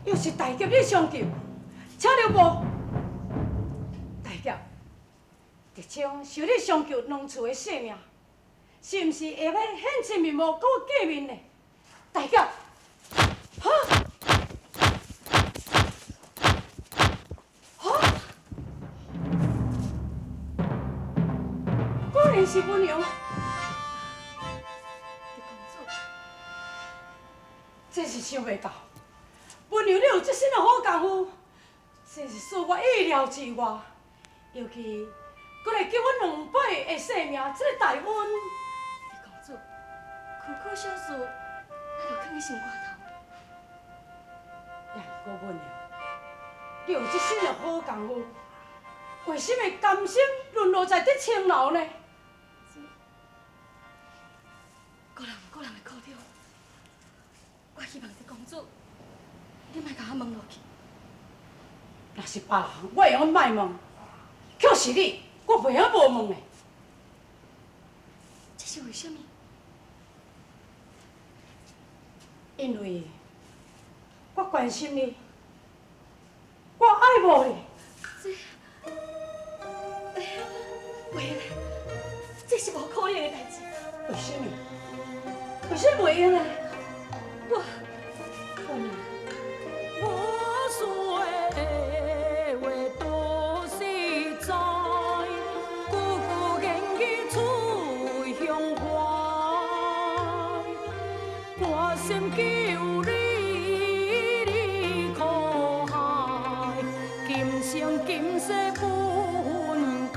又是大劫你相救，请了无？大劫，特将受你相救两厝的性命，是毋是会要显真面目，给我见面呢？大劫，哈，哈，果然是文娘。真是想袂到，文娘你有这身的好功夫，真是使我意料之外。尤其，搁来救我2辈的性命，这个大恩。李公主，苦苦小事，咱就放在心肝头。也是个文娘，你有这身的好功夫，为什么甘心沦落在这青楼呢？个人有个人的苦衷。我希望这公主，你莫甲我问落去。若是别人，我会晓卖问；却是你，我袂晓无问的。这是为什么？因为我关心你，我爱慕你。袂用，这是无可能的代志。为什么？为什么袂用呢？我岁月多是在，久久言语出胸怀。我心求你，你可害？今生今世不分开。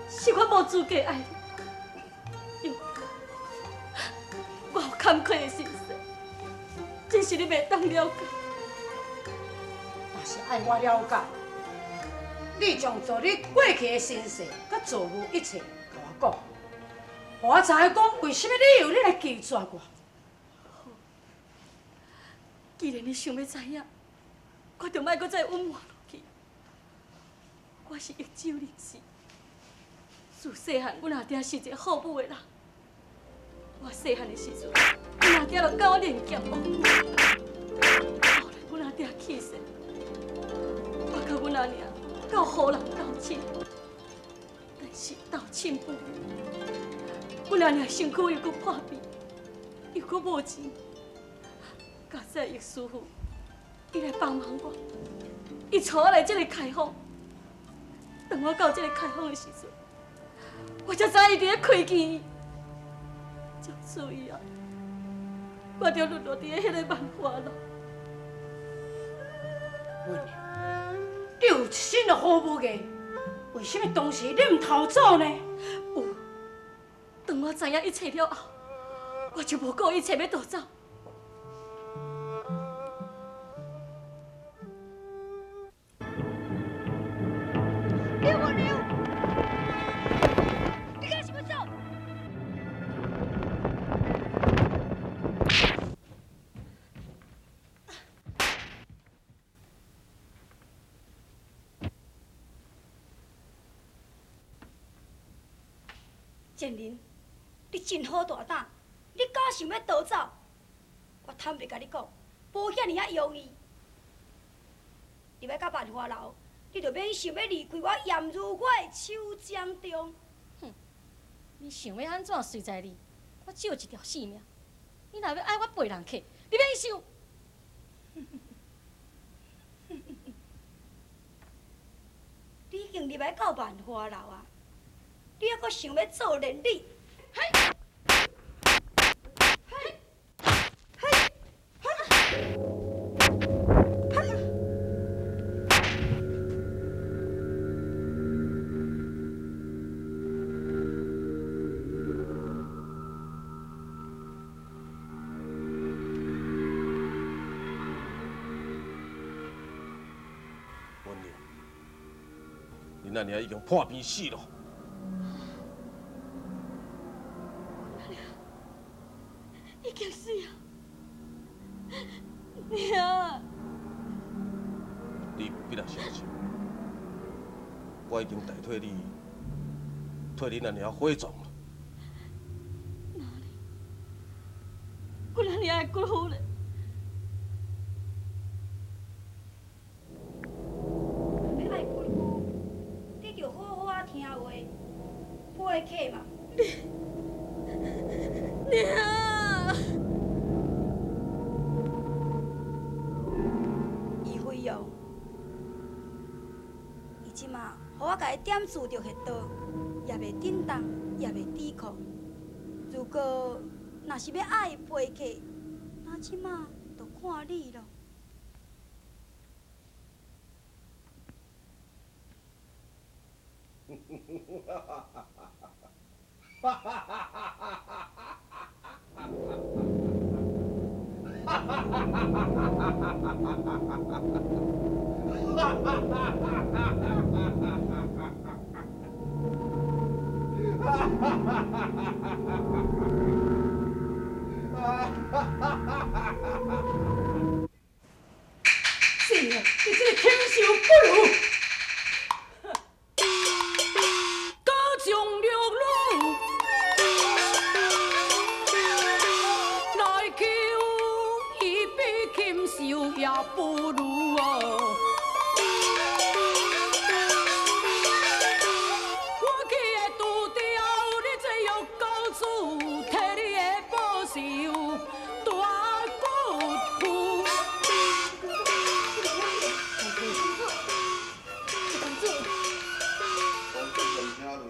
是我无资格爱你，因为我有坎坷的心事，真是你袂当了解。若是爱我了解，你将做你过去的身世，甲做过一切，甲我讲，互我知影讲为什么你有你来拒绝我。既然你想要知影，我就莫搁再隐瞒落去。我是益州人士。自细汉，阮阿爹是一个好武的人。我细汉的时阵，阮阿爹就教我练剑舞。后来，阮阿爹去世，我甲阮阿娘到河南斗亲，但是斗亲不如。阮阿娘身躯又搁破病，又搁无钱，家在易师傅，伊来帮忙我，伊带我来这个开封。当我到这个开封的时阵，我才知伊伫咧亏欠伊，从此以后，我就沦落伫咧迄个万花楼。文娘，你有一身的好武艺，为什么当时你唔逃走呢？有，当我知影一切了后，我就无顾一切要逃走。刘文牛，你干什么走？建林，你真好大胆！你敢想要逃走？我坦白甲你讲，无遐尔啊容易。你要到万花楼，你就免想要离开我严如我的手掌中。哼！你想要安怎随在你？我只有一条性命。你若要爱我陪人客，你免想。你已经入来到万花楼啊！你还阁想要做连理？嘿！恁阿娘已经破病死了。已经死啊！娘，你必须相信，我已经代替你，替恁阿娘火葬了。阮阿娘的骨灰咧？要爱骨骨，你就好好啊听话，配客嘛。娘，伊辉哦，伊即马互我甲伊点住着迄刀，也袂震动，也袂抵抗。如果若是要爱陪客，那即马就看你咯。是啊，你这个禽兽不如！高中六路来求，伊比禽兽也不如哦。我去会拄着你这药膏子，替你的报仇大骨夫。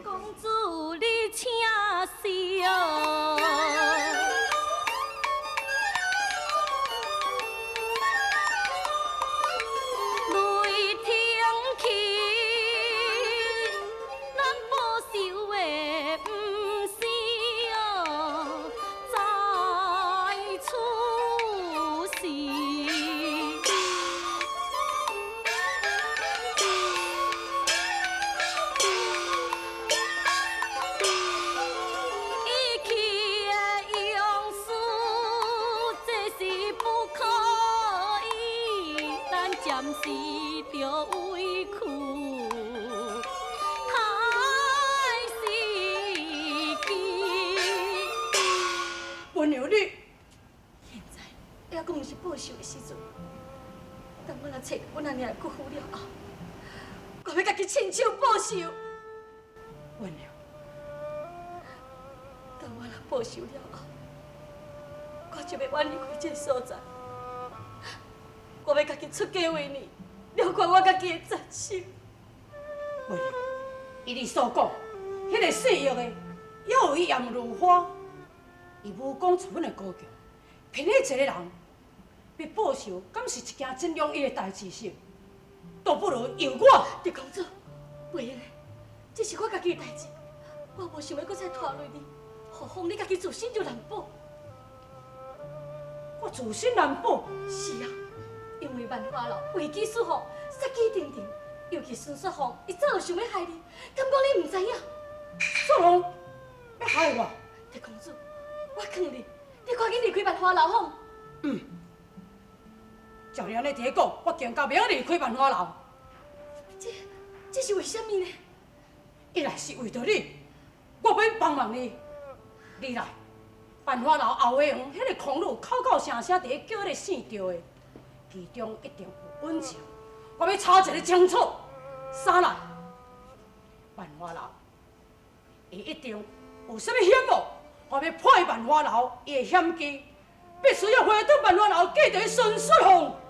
公主你请笑。雷霆去，咱报仇的不是哦，在出事。义气的勇士，这是不可以，咱暂时着委屈，太时机。温柔你，现在还讲毋是报仇的时阵，当我若找到阮阿娘的骨灰了后，我要家己亲手报仇。温柔，当我若报仇了后，我就要远离开这个所在。我要家己出家为尼，了却我家己的残生。温柔，依你所讲，迄个细玉的又一样如花，伊武功十分的高强，偏迄一个人要报仇，敢是一件真容易的代志是？倒不如由我。狄公主，袂用的，这是我家己的代志，我无想要搁再拖累你，何况你家己自身就难保。我自身难保。是啊，因为万花楼为己所护，杀机定定，尤其孙雪凤，伊早就想要害你，敢讲你唔知影？雪龙要害我？狄公主，我劝你，你赶紧离开万花楼吼。照你安尼伫咧讲，我更加袂晓离开万花楼。这是为什么呢？一来是为着你，我要帮忙你；二来，万花楼后花园迄个空女口口声声伫咧叫迄个姓赵的，其中一定有隐情，我要查一个清楚。三来，万花楼伊一定有啥物险恶，我要破万花楼伊的险机，必须要回到万花楼记得孙雪凤。